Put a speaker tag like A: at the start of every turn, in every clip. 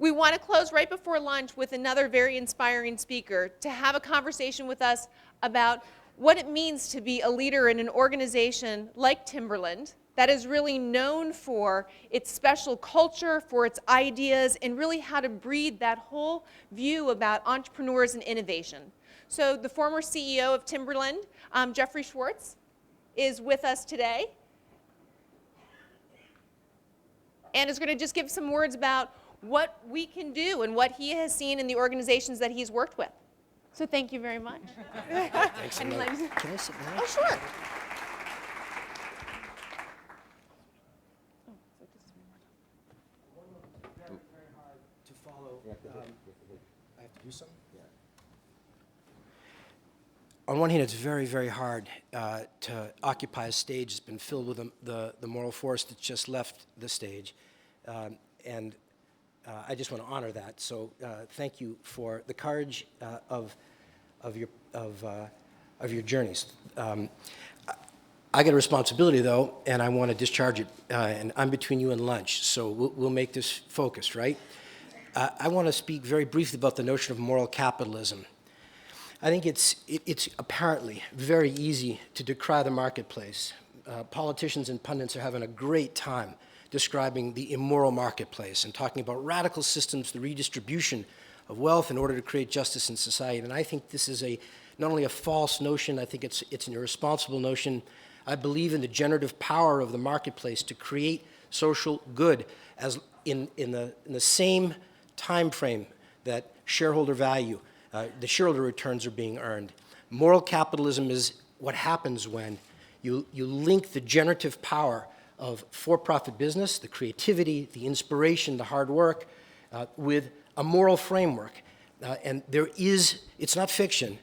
A: We want to close right before lunch with another very inspiring speaker to have a conversation with us about what it means to be a leader in an organization like Timberland that is really known for its special culture, for its ideas, and really how to breed that whole view about entrepreneurs and innovation. So the former CEO of Timberland, Jeffrey Swartz, is with us today and is going to just give some words about what we can do and what he has seen in the organizations that he's worked with. So thank you very much.
B: Thanks a lot. Can I sit down?
A: Oh, sure.
B: To follow, I have to do something? Yeah. On one hand, it's very, very hard to occupy a stage that's been filled with the moral force that's just left the stage. And I just want to honor that. So thank you for the courage of your journeys. I got a responsibility, though, and I want to discharge it. And I'm between you and lunch, so we'll make this focused, right? I want to speak very briefly about the notion of moral capitalism. I think it's apparently very easy to decry the marketplace. Politicians and pundits are having a great time describing the immoral marketplace and talking about radical systems, the redistribution of wealth in order to create justice in society. And I think this is not only a false notion, I think it's an irresponsible notion. I believe in the generative power of the marketplace to create social good as in the same time frame that shareholder value, the shareholder returns are being earned. Moral capitalism is what happens when you link the generative power of for-profit business, the creativity, the inspiration, the hard work, with a moral framework. And it's not fiction.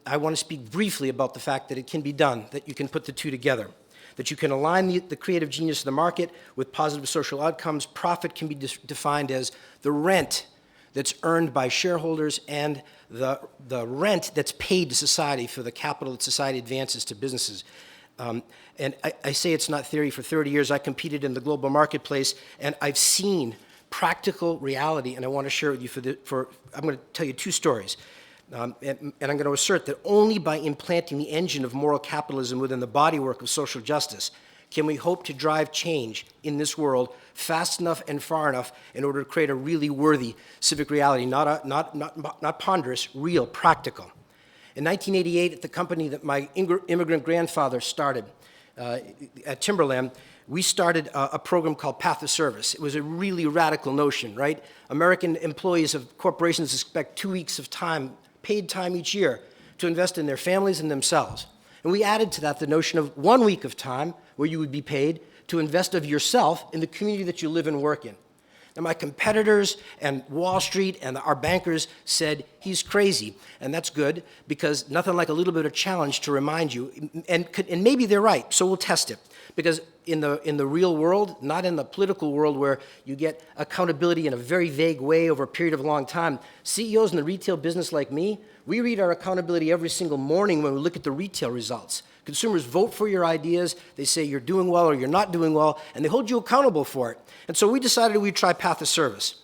B: I want to speak briefly about the fact that it can be done, that you can put the two together, that you can align the creative genius of the market with positive social outcomes. Profit can be defined as the rent that's earned by shareholders and the rent that's paid to society for the capital that society advances to businesses. And I say it's not theory. For 30 years, I competed in the global marketplace, and I've seen practical reality, and I want to share with you I'm going to tell you two stories. And I'm going to assert that only by implanting the engine of moral capitalism within the bodywork of social justice can we hope to drive change in this world fast enough and far enough in order to create a really worthy civic reality, not ponderous, real, practical. In 1988, at the company that my immigrant grandfather started at Timberland, we started a program called Path of Service. It was a really radical notion, right? American employees of corporations expect 2 weeks of time, paid time each year, to invest in their families and themselves. And we added to that the notion of 1 week of time where you would be paid to invest of yourself in the community that you live and work in. And my competitors and Wall Street and our bankers said, he's crazy. And that's good, because nothing like a little bit of challenge to remind you. And maybe they're right, so we'll test it. Because in the real world, not in the political world where you get accountability in a very vague way over a period of a long time, CEOs in the retail business like me, we read our accountability every single morning when we look at the retail results. Consumers vote for your ideas, they say you're doing well or you're not doing well, and they hold you accountable for it. And so we decided we'd try Path of Service.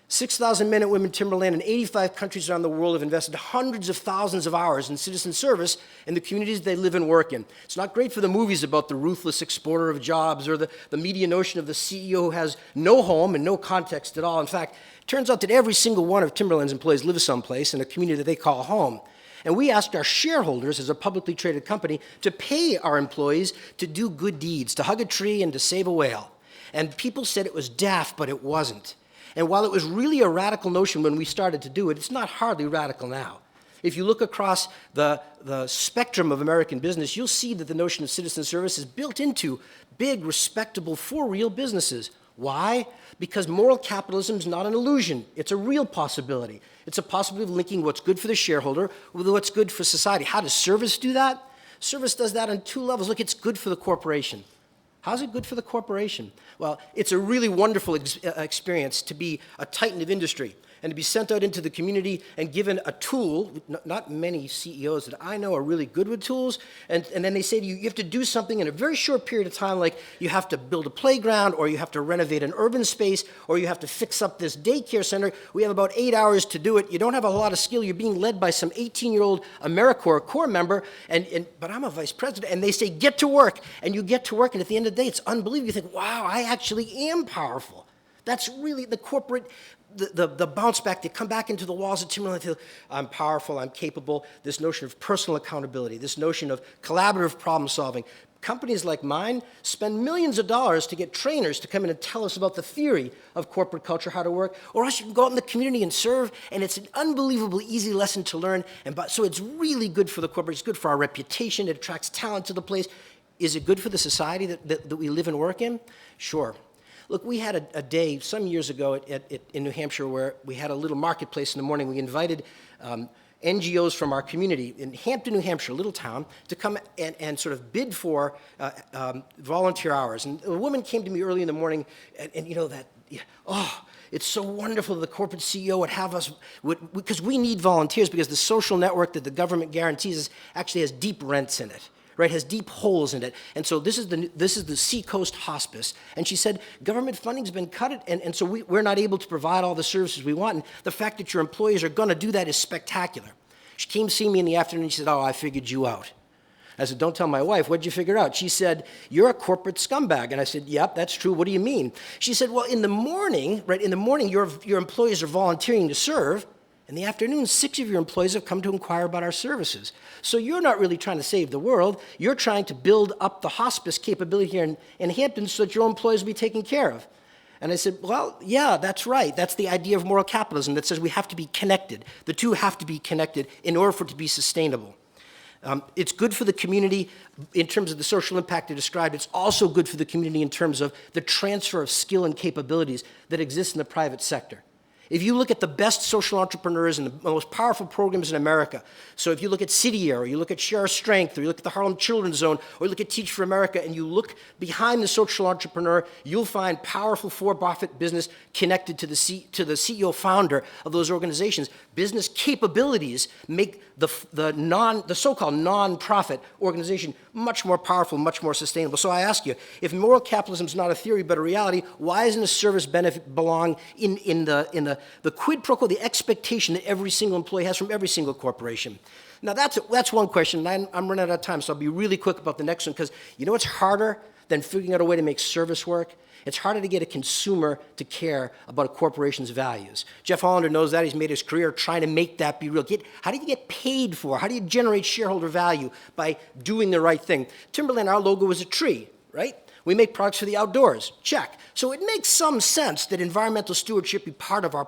B: 6,000 men and women Timberland in 85 countries around the world have invested hundreds of thousands of hours in citizen service in the communities they live and work in. It's not great for the movies about the ruthless exporter of jobs or the media notion of the CEO who has no home and no context at all. In fact, it turns out that every single one of Timberland's employees lives someplace in a community that they call home. And we asked our shareholders, as a publicly traded company, to pay our employees to do good deeds, to hug a tree and to save a whale. And people said it was daft, but it wasn't. And while it was really a radical notion when we started to do it, it's not hardly radical now. If you look across the spectrum of American business, you'll see that the notion of citizen service is built into big, respectable, for real businesses. Why? Because moral capitalism is not an illusion. It's a real possibility. It's a possibility of linking what's good for the shareholder with what's good for society. How does service do that? Service does that on two levels. Look, it's good for the corporation. How's it good for the corporation? Well, it's a really wonderful experience to be a titan of industry and to be sent out into the community and given a tool. Not many CEOs that I know are really good with tools, and then they say to you, you have to do something in a very short period of time, like you have to build a playground, or you have to renovate an urban space, or you have to fix up this daycare center. We have about 8 hours to do it. You don't have a lot of skill. You're being led by some 18-year-old AmeriCorps Corps member, but I'm a vice president, and they say, get to work, and you get to work, and at the end of the day, it's unbelievable. You think, wow, I actually am powerful. That's really the corporate, the bounce back. They come back into the walls of Timberland and feel, I'm powerful, I'm capable. This notion of personal accountability, this notion of collaborative problem solving. Companies like mine spend millions of dollars to get trainers to come in and tell us about the theory of corporate culture, how to work, or else you can go out in the community and serve, and it's an unbelievably easy lesson to learn. So it's really good for the corporate. It's good for our reputation. It attracts talent to the place. Is it good for the society that we live and work in? Sure. Look, we had a day some years ago in New Hampshire where we had a little marketplace in the morning. We invited NGOs from our community in Hampton, New Hampshire, a little town, to come and sort of bid for volunteer hours. And a woman came to me early in the morning, and you know that, it's so wonderful that the corporate CEO would have us, because we need volunteers, because the social network that the government guarantees actually has deep rents in it. Right, has deep holes in it. And so this is the Seacoast Hospice. And she said, government funding's been cut, and so we're not able to provide all the services we want. And the fact that your employees are going to do that is spectacular. She came to see me in the afternoon, and she said, I figured you out. I said, don't tell my wife, what'd you figure out? She said, you're a corporate scumbag. And I said, yep, that's true, what do you mean? She said, well, in the morning, your employees are volunteering to serve. In the afternoon, 6 of your employees have come to inquire about our services. So you're not really trying to save the world. You're trying to build up the hospice capability here in Hampton so that your employees will be taken care of. And I said, well, yeah, that's right. That's the idea of moral capitalism that says we have to be connected. The two have to be connected in order for it to be sustainable. It's good for the community in terms of the social impact I described. It's also good for the community in terms of the transfer of skill and capabilities that exist in the private sector. If you look at the best social entrepreneurs and the most powerful programs in America, so if you look at City Air, or you look at Share Our Strength, or you look at the Harlem Children's Zone, or you look at Teach for America, and you look behind the social entrepreneur, you'll find powerful for-profit business connected to the CEO founder of those organizations. Business capabilities make the so-called non-profit organization much more powerful, much more sustainable. So I ask you, if moral capitalism is not a theory but a reality, why doesn't a service benefit belong in the quid pro quo, the expectation that every single employee has from every single corporation? Now that's one question, and I'm running out of time, so I'll be really quick about the next one, because you know what's harder than figuring out a way to make service work? It's harder to get a consumer to care about a corporation's values. Jeff Hollander knows that. He's made his career trying to make that be real. How do you get paid for? How do you generate shareholder value? By doing the right thing. Timberland, our logo is a tree, right? We make products for the outdoors. Check. So it makes some sense that environmental stewardship be part of our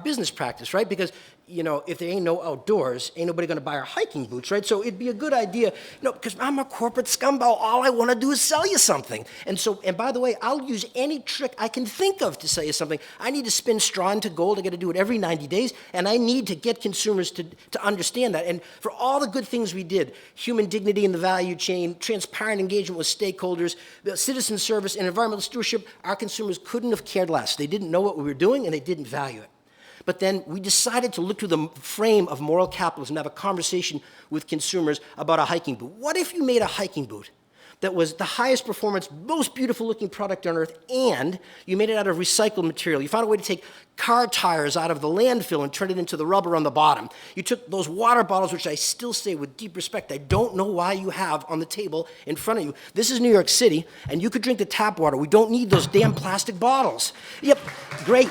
B: business practice, right? Because, you know, if there ain't no outdoors, ain't nobody going to buy our hiking boots, right? So it'd be a good idea, because I'm a corporate scumbag. All I want to do is sell you something. And by the way, I'll use any trick I can think of to sell you something. I need to spin straw into gold. I got to do it every 90 days, and I need to get consumers to understand that. And for all the good things we did, human dignity in the value chain, transparent engagement with stakeholders, citizen service, and environmental stewardship, our consumers couldn't have cared less. They didn't know what we were doing, and they didn't value it. But then we decided to look through the frame of moral capitalism and have a conversation with consumers about a hiking boot. What if you made a hiking boot that was the highest performance, most beautiful looking product on earth, and you made it out of recycled material? You found a way to take car tires out of the landfill and turn it into the rubber on the bottom. You took those water bottles, which I still say with deep respect, I don't know why you have on the table in front of you. This is New York City, and you could drink the tap water. We don't need those damn plastic bottles. Yep, great.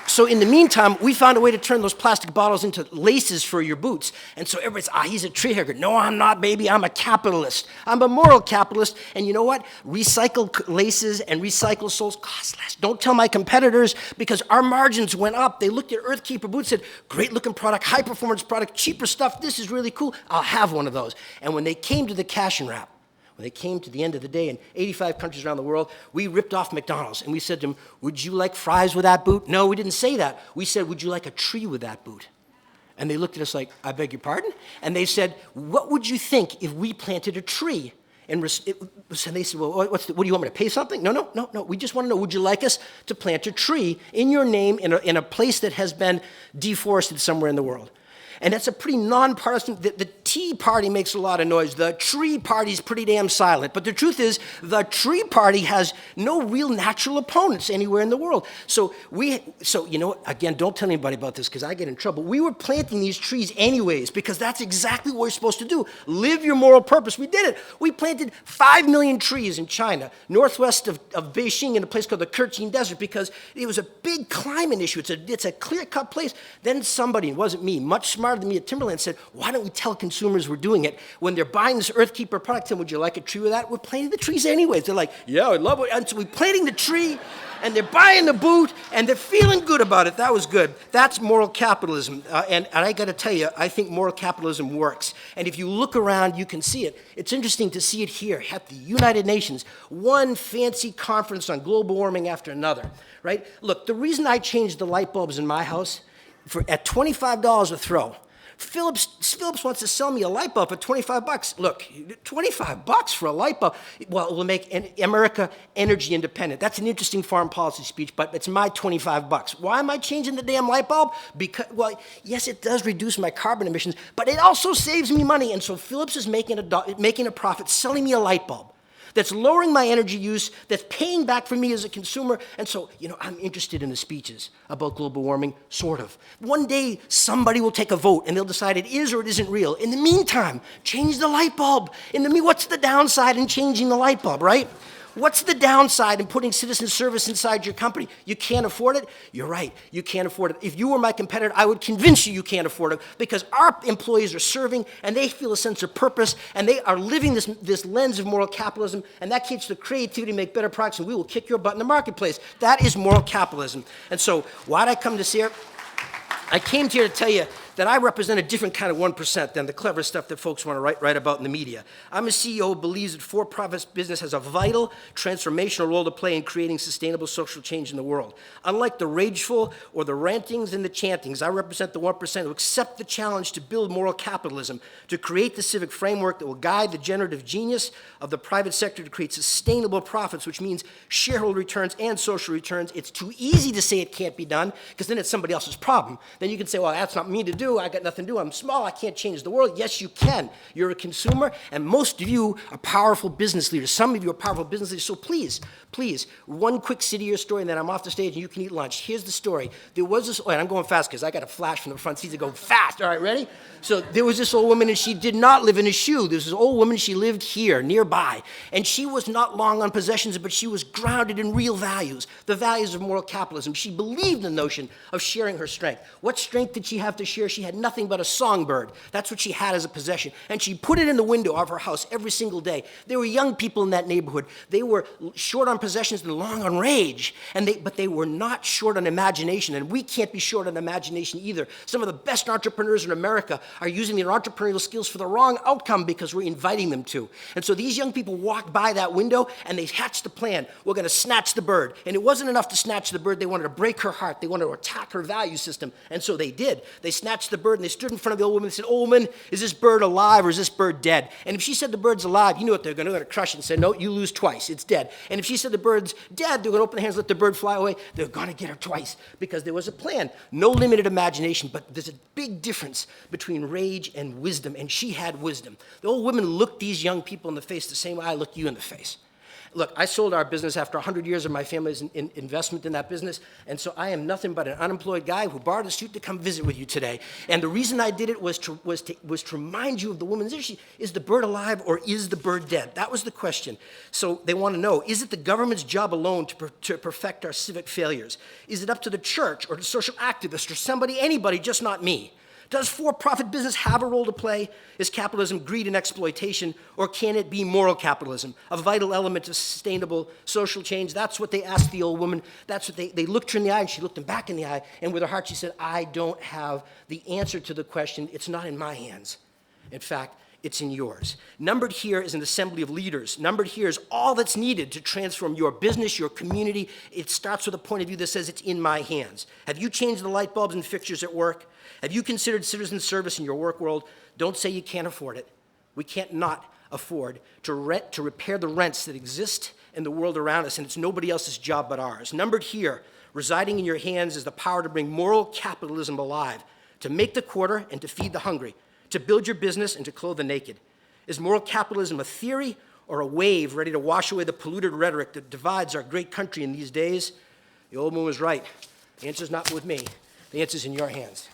B: So in the meantime, we found a way to turn those plastic bottles into laces for your boots. And so everybody's, he's a tree hugger. No, I'm not, baby. I'm a capitalist. I'm a moral capitalist. And you know what? Recycled laces and recycled soles cost less. Don't tell my competitors, because our margins went up. They looked at Earthkeeper boots, said, great looking product, high performance product, cheaper stuff. This is really cool. I'll have one of those. And when they came to the cash and wrap, when they came to the end of the day in 85 countries around the world, we ripped off McDonald's, and we said to them, would you like fries with that boot? No, we didn't say that. We said, would you like a tree with that boot? And they looked at us like, I beg your pardon? And they said, what would you think if we planted a tree And so they said, well, what do you want me to pay something? No. We just want to know, would you like us to plant a tree in your name in a place that has been deforested somewhere in the world? And that's a pretty nonpartisan, the Tea Party makes a lot of noise. The Tree Party's pretty damn silent. But the truth is, the Tree Party has no real natural opponents anywhere in the world. So you know what, again, don't tell anybody about this because I get in trouble. We were planting these trees anyways because that's exactly what we're supposed to do. Live your moral purpose. We did it. We planted 5 million trees in China, northwest of Beijing in a place called the Kerchin Desert because it was a big climate issue. It's a clear-cut place. Then somebody, it wasn't me, much smarter than me at Timberland said, why don't we tell consumers we're doing it when they're buying this Earthkeeper product? And would you like a tree with that? We're planting the trees anyways. They're like, yeah, I love it. And so we're planting the tree, and they're buying the boot, and they're feeling good about it. That was good. That's moral capitalism. And I got to tell you, I think moral capitalism works. And if you look around, you can see it. It's interesting to see it here at the United Nations, one fancy conference on global warming after another, right? Look, the reason I changed the light bulbs in my house at $25 a throw. Philips wants to sell me a light bulb for $25. Look, $25 for a light bulb. Well, it will make America energy independent. That's an interesting foreign policy speech, but it's my $25. Why am I changing the damn light bulb? Because, well, yes, it does reduce my carbon emissions, but it also saves me money. And so Philips is making a profit selling me a light bulb that's lowering my energy use, that's paying back for me as a consumer. And so, you know, I'm interested in the speeches about global warming, sort of. One day, somebody will take a vote, and they'll decide it is or it isn't real. In the meantime, change the light bulb. What's the downside in changing the light bulb, right? What's the downside in putting citizen service inside your company? You can't afford it? You're right, you can't afford it. If you were my competitor, I would convince you can't afford it because our employees are serving and they feel a sense of purpose and they are living this lens of moral capitalism, and that keeps the creativity to make better products, and we will kick your butt in the marketplace. That is moral capitalism. And so why'd I come to see her? I came here to tell you that I represent a different kind of 1% than the clever stuff that folks want to write about in the media. I'm a CEO who believes that for-profit business has a vital, transformational role to play in creating sustainable social change in the world. Unlike the rageful or the rantings and the chantings, I represent the 1% who accept the challenge to build moral capitalism, to create the civic framework that will guide the generative genius of the private sector to create sustainable profits, which means shareholder returns and social returns. It's too easy to say it can't be done, because then it's somebody else's problem. Then you can say, well, that's not me to do. I got nothing to do. I'm small. I can't change the world. Yes, you can. You're a consumer, and most of you are powerful business leaders. Some of you are powerful business leaders. So please, one quick city year story, and then I'm off the stage, and you can eat lunch. Here's the story. There was this, and I'm going fast because I got a flash from the front seats that go fast. All right, ready? So there was this old woman, and she did not live in a shoe. There was this old woman, she lived here, nearby, and she was not long on possessions, but she was grounded in real values, the values of moral capitalism. She believed in the notion of sharing her strength. What strength did she have to share? She had nothing but a songbird. That's what she had as a possession. And she put it in the window of her house every single day. There were young people in that neighborhood. They were short on possessions and long on rage. But they were not short on imagination. And we can't be short on imagination either. Some of the best entrepreneurs in America are using their entrepreneurial skills for the wrong outcome because we're inviting them to. And so these young people walked by that window and they hatched the plan. We're going to snatch the bird. And it wasn't enough to snatch the bird. They wanted to break her heart. They wanted to attack her value system. And so they did. They snatched the bird and they stood in front of the old woman and said, "Old woman, is this bird alive or is this bird dead?" And if she said the bird's alive, you know what they're going to do? They're going to crush it and say, "No, you lose twice. It's dead." And if she said the bird's dead, they're going to open their hands, let the bird fly away. They're going to get her twice because there was a plan. No limited imagination, but there's a big difference between rage and wisdom, and she had wisdom. The old woman looked these young people in the face the same way I looked you in the face. Look, I sold our business after 100 years of my family's investment in that business, and so I am nothing but an unemployed guy who borrowed a suit to come visit with you today. And the reason I did it was to remind you of the woman's issue. Is the bird alive or is the bird dead? That was the question. So they want to know, is it the government's job alone to perfect our civic failures? Is it up to the church or the social activists or anybody, just not me? Does for-profit business have a role to play? Is capitalism greed and exploitation, or can it be moral capitalism, a vital element of sustainable social change? That's what they asked the old woman. That's what they looked her in the eye, and she looked them back in the eye, and with her heart she said, "I don't have the answer to the question. It's not in my hands. In fact, it's in yours." Numbered here is an assembly of leaders. Numbered here is all that's needed to transform your business, your community. It starts with a point of view that says it's in my hands. Have you changed the light bulbs and fixtures at work? Have you considered citizen service in your work world? Don't say you can't afford it. We can't not afford to repair the rents that exist in the world around us, and it's nobody else's job but ours. Numbered here, residing in your hands, is the power to bring moral capitalism alive, to make the quarter and to feed the hungry, to build your business and to clothe the naked. Is moral capitalism a theory or a wave ready to wash away the polluted rhetoric that divides our great country in these days? The old man was right. The answer's not with me. The answer's in your hands.